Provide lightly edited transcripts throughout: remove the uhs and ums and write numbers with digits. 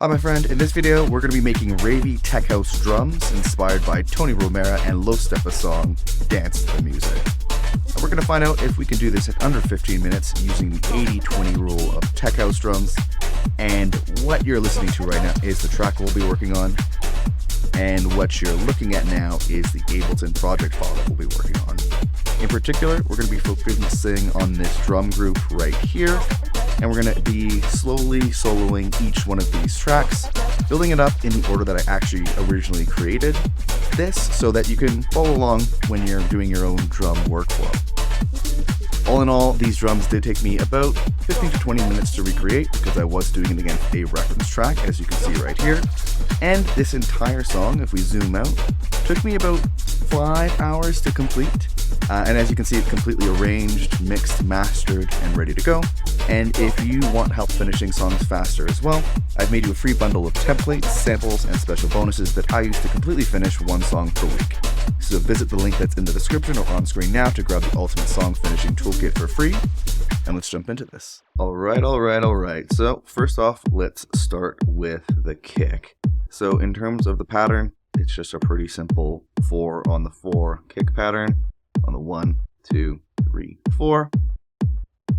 Hi my friend, in this video we're going to be making Ravey tech house drums inspired by Tony Romera and STEPPA song Dance to the Music. And we're going to find out if we can do this in under 15 minutes using the 80-20 rule of tech house drums. And what you're listening to right now is the track we'll be working on, and what you're looking at now is the Ableton project file that we'll be working on. In particular, we're going to be focusing on this drum group right here, and we're going to be slowly soloing each one of these tracks, building it up in the order that I actually originally created this, so that you can follow along when you're doing your own drum workflow. All in all, these drums did take me about 15 to 20 minutes to recreate because I was doing it against a reference track, as you can see right here. And this entire song, if we zoom out, took me about 5 hours to complete. And as you can see, it's completely arranged, mixed, mastered, and ready to go. And if you want help finishing songs faster as well, I've made you a free bundle of templates, samples, and special bonuses that I use to completely finish one song per week. So visit the link that's in the description or on screen now to grab the ultimate song finishing toolkit for free. And let's jump into this. Alright. So first off, let's start with the kick. So in terms of the pattern, it's just a pretty simple 4 on the 4 kick pattern. On the 1, 2, 3, 4.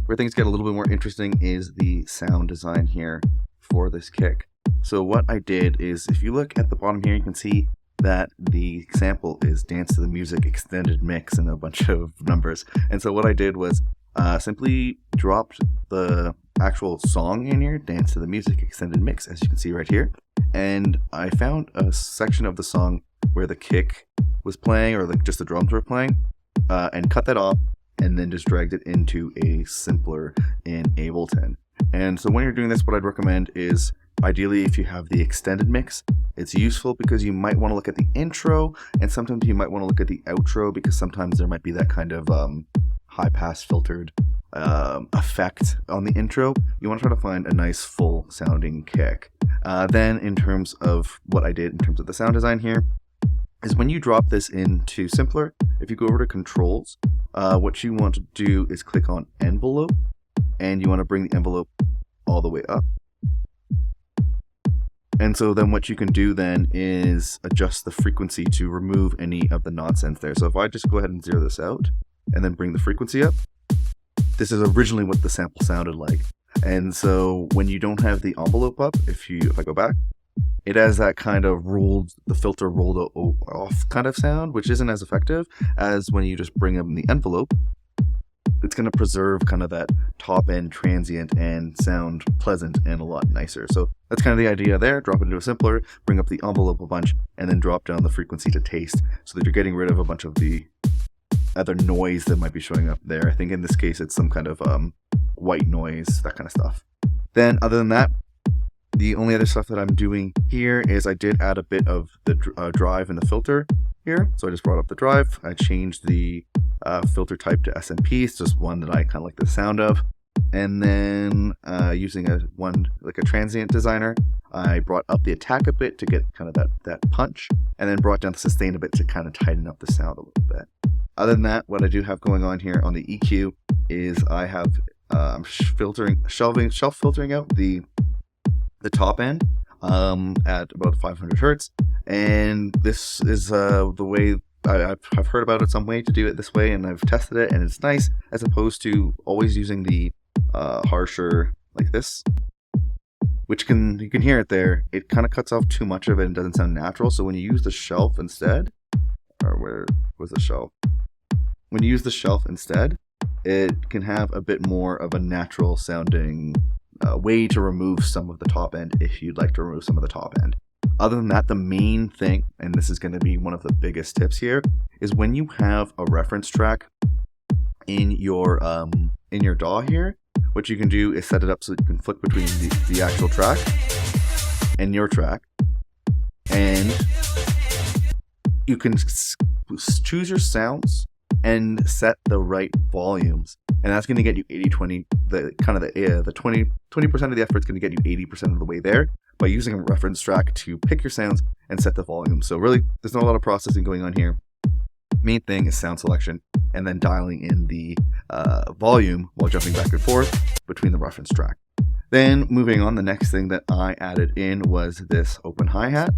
Where things get a little bit more interesting is the sound design here for this kick. So what I did is, if you look at the bottom here, you can see that the sample is Dance to the Music extended mix and a bunch of numbers. And so what I did was simply dropped the actual song in here, Dance to the Music extended mix, as you can see right here. And I found a section of the song where the kick was playing, or just the drums were playing, and cut that off, and then just dragged it into a simpler in Ableton. And so when you're doing this, what I'd recommend is, ideally, if you have the extended mix, it's useful because you might want to look at the intro, and sometimes you might want to look at the outro, because sometimes there might be that kind of high pass filtered effect on the intro. You want to try to find a nice full sounding kick. Then in terms of what I did in terms of the sound design here, is when you drop this into simpler, if you go over to controls, what you want to do is click on envelope, and you want to bring the envelope all the way up. And so then what you can do then is adjust the frequency to remove any of the nonsense there. So if I just go ahead and zero this out and then bring the frequency up, this is originally what the sample sounded like. And so when you don't have the envelope up, if I go back, it has that kind of the filter rolled off kind of sound, which isn't as effective as when you just bring in the envelope. It's going to preserve kind of that top end transient and sound pleasant and a lot nicer. So that's kind of the idea there. Drop it into a simpler, bring up the envelope a bunch, and then drop down the frequency to taste, so that you're getting rid of a bunch of the other noise that might be showing up there. I think in this case it's some kind of white noise, that kind of stuff. Then other than that, the only other stuff that I'm doing here is I did add a bit of the drive and the filter here. So I just brought up the drive. I changed the filter type to SMP. It's just one that I kind of like the sound of. And then using a transient designer, I brought up the attack a bit to get kind of that punch, and then brought down the sustain a bit to kind of tighten up the sound a little bit. Other than that, what I do have going on here on the EQ is I have shelf filtering out the top end at about 500 hertz, and this is the way I've heard about it, some way to do it this way, and I've tested it, and it's nice, as opposed to always using the harsher like this, which you can hear it there. It kind of cuts off too much of it and doesn't sound natural. So when you use the shelf instead, or where was the shelf? When you use the shelf instead, it can have a bit more of a natural sounding way to remove some of the top end, if you'd like to remove some of the top end. Other than that, the main thing, and this is going to be one of the biggest tips here, is when you have a reference track in your DAW here, what you can do is set it up so you can flick between the actual track and your track, and you can choose your sounds and set the right volumes, and that's going to get you 80-20. The 20% of the effort is going to get you 80% of the way there by using a reference track to pick your sounds and set the volume. So really, there's not a lot of processing going on here. Main thing is sound selection, and then dialing in the volume while jumping back and forth between the reference track. Then moving on, the next thing that I added in was this open hi-hat.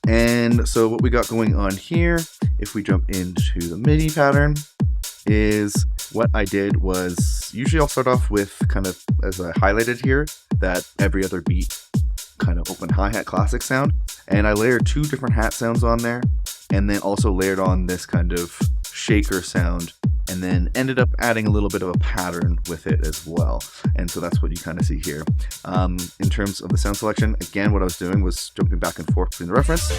And so what we got going on here, if we jump into the MIDI pattern, is what I did was, usually I'll start off with kind of, as I highlighted here, that every other beat kind of open hi-hat classic sound. And I layered 2 different hat sounds on there, and then also layered on this kind of shaker sound, and then ended up adding a little bit of a pattern with it as well. And so that's what you kind of see here. In terms of the sound selection, again, what I was doing was jumping back and forth between the reference.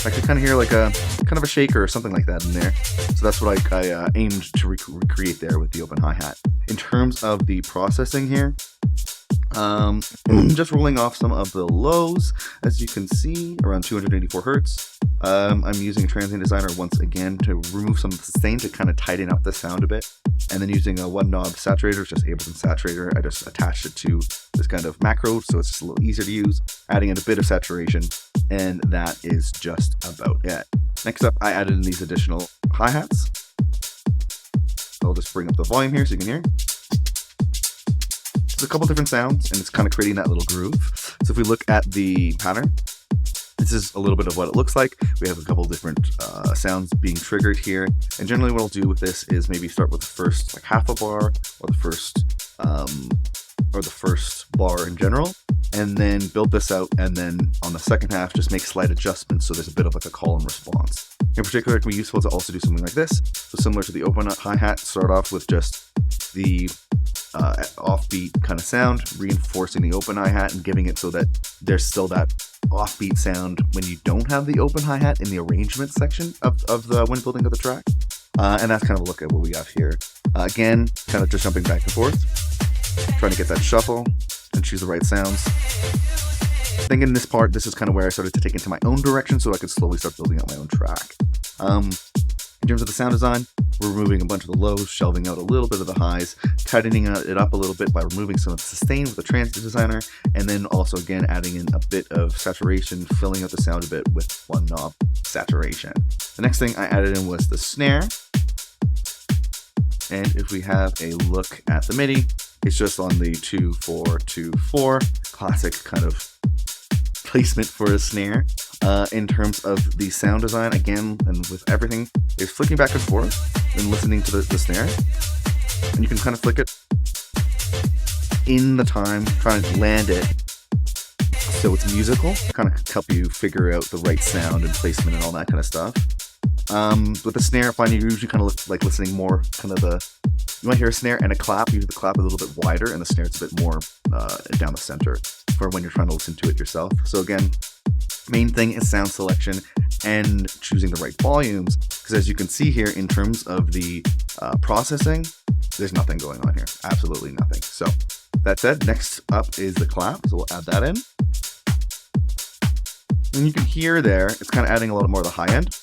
I could kind of hear like a kind of a shaker or something like that in there. So that's what I aimed to recreate there with the open hi-hat. In terms of the processing here, just rolling off some of the lows, as you can see, around 284 hertz. I'm using a transient designer once again to remove some of the sustain to kind of tighten up the sound a bit. And then using a 1 knob saturator, just Ableton saturator, I just attached it to this kind of macro, so it's just a little easier to use, adding in a bit of saturation, and that is just about it. Next up, I added in these additional hi-hats. I'll just bring up the volume here so you can hear. There's a couple different sounds, and it's kind of creating that little groove. So if we look at the pattern, this is a little bit of what it looks like. We have a couple different sounds being triggered here. And generally what I'll do with this is maybe start with the first like half a bar, or the first bar in general, and then build this out, and then on the second half just make slight adjustments so there's a bit of like a call and response. In particular, it can be useful to also do something like this. So similar to the open hi-hat, start off with just the offbeat kind of sound, reinforcing the open hi-hat and giving it so that there's still that offbeat sound when you don't have the open hi-hat in the arrangement section of the when building of the track. And that's kind of a look at what we have here. Again, kind of just jumping back and forth, trying to get that shuffle and choose the right sounds. I think in this part, this is kind of where I started to take into my own direction so I could slowly start building out my own track. In terms of the sound design, we're removing a bunch of the lows, shelving out a little bit of the highs, tightening it up a little bit by removing some of the sustain with the transient designer, and then also again adding in a bit of saturation, filling out the sound a bit with 1 knob saturation. The next thing I added in was the snare. And if we have a look at the MIDI, it's just on the 2-4-2-4, classic kind of placement for a snare. In terms of the sound design, again, and with everything, is flicking back and forth and listening to the snare. And you can kind of flick it in the time, trying to land it so it's musical, kind of help you figure out the right sound and placement and all that kind of stuff. With the snare, I find you usually kind of like listening more kind of you might hear a snare and a clap, usually the clap is a little bit wider and the snare is a bit more down the center for when you're trying to listen to it yourself. So again, main thing is sound selection and choosing the right volumes, because as you can see here in terms of the processing, there's nothing going on here, absolutely nothing. So that said, next up is the clap, so we'll add that in. And you can hear there, it's kind of adding a little more of the high end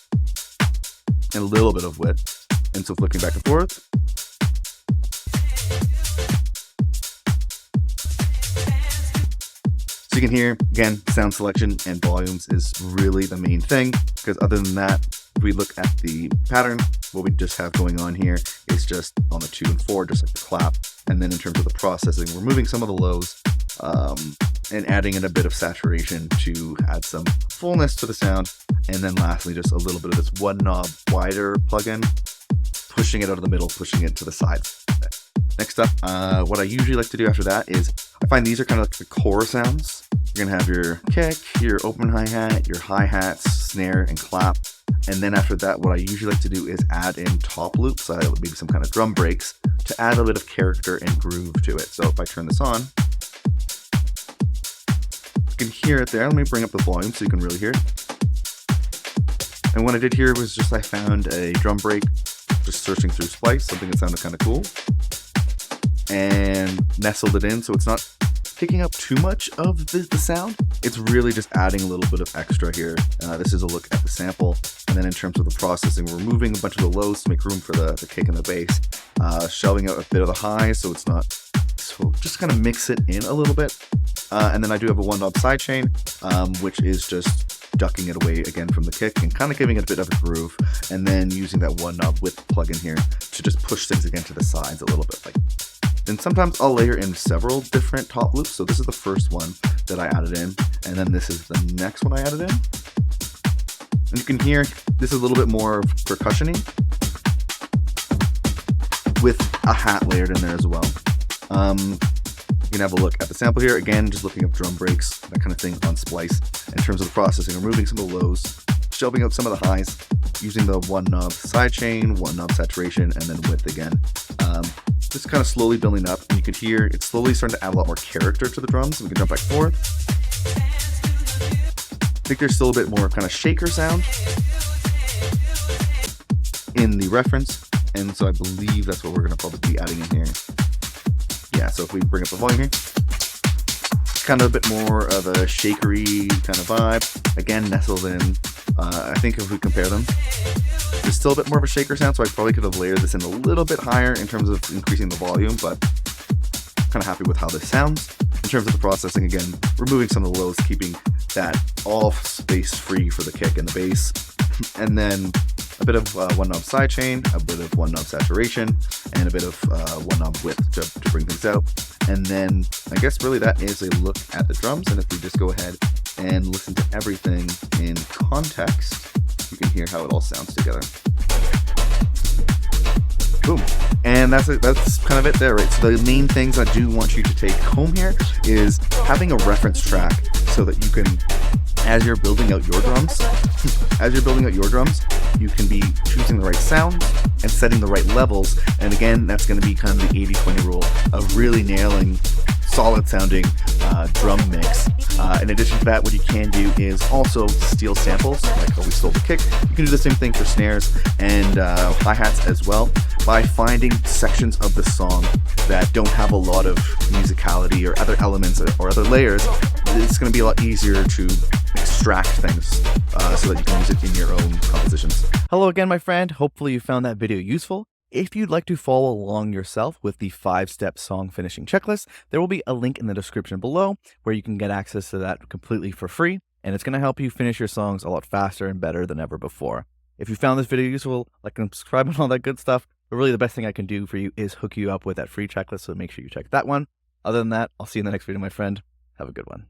and a little bit of width. And so flicking back and forth. So you can hear, again, sound selection and volumes is really the main thing, because other than that, if we look at the pattern, what we just have going on here is just on the 2 and 4, just like the clap. And then in terms of the processing, we're moving some of the lows and adding in a bit of saturation to add some fullness to the sound. And then lastly, just a little bit of this 1 knob wider plugin, pushing it out of the middle, pushing it to the sides. Next up, what I usually like to do after that is, I find these are kind of like the core sounds. You're gonna have your kick, your open hi-hat, your hi-hats, snare, and clap. And then after that, what I usually like to do is add in top loops, maybe some kind of drum breaks, to add a bit of character and groove to it. So if I turn this on, you can hear it there. Let me bring up the volume so you can really hear it. And what I did here was just I found a drum break, just searching through Splice, something that sounded kind of cool, and nestled it in so it's not picking up too much of the sound. It's really just adding a little bit of extra here. This is a look at the sample. And then in terms of the processing, we're removing a bunch of the lows to make room for the kick and the bass, shelving out a bit of the highs so it's not, so just kind of mix it in a little bit. And then I do have a 1 knob sidechain, which is just ducking it away again from the kick and kind of giving it a bit of a groove, and then using that one knob width plugin here to just push things again to the sides a little bit. Then sometimes I'll layer in several different top loops. So this is the first one that I added in, and then this is the next one I added in. And you can hear this is a little bit more percussion-y with a hat layered in there as well. You can have a look at the sample here. Again, just looking up drum breaks, that kind of thing on Splice. In terms of the processing, removing some of the lows, shelving out some of the highs, using the one knob sidechain, one knob saturation, and then width again. Just kind of slowly building up, and you can hear it's slowly starting to add a lot more character to the drums. We can jump back forward. I think there's still a bit more kind of shaker sound in the reference, and so I believe that's what we're going to probably be adding in here. Yeah, so if we bring up the volume here, kind of a bit more of a shakery kind of vibe. Again, nestled in. I think if we compare them, there's still a bit more of a shaker sound, so I probably could have layered this in a little bit higher in terms of increasing the volume, but kind of happy with how this sounds. In terms of the processing, again, removing some of the lows, keeping that all space free for the kick and the bass. And then a bit of one knob sidechain, a bit of one knob saturation, and a bit of one knob width to bring things out. And then I guess really that is a look at the drums. And if we just go ahead and listen to everything in context, you can hear how it all sounds together. Boom. And that's it. That's kind of it there, right? So the main things I do want you to take home here is having a reference track so that you can, as you're building out your drums, you can be choosing the right sounds and setting the right levels. And again, that's going to be kind of the 80-20 rule of really nailing solid sounding drum mix. In addition to that, what you can do is also steal samples, like how we stole the kick. You can do the same thing for snares and hi-hats as well, by finding sections of the song that don't have a lot of musicality or other elements or other layers. It's going to be a lot easier to extract things so that you can use it in your own compositions. Hello again, my friend. Hopefully you found that video useful. If you'd like to follow along yourself with the 5-step song finishing checklist, there will be a link in the description below where you can get access to that completely for free, and it's going to help you finish your songs a lot faster and better than ever before. If you found this video useful, like and subscribe and all that good stuff, but really the best thing I can do for you is hook you up with that free checklist, so make sure you check that one. Other than that, I'll see you in the next video, my friend. Have a good one.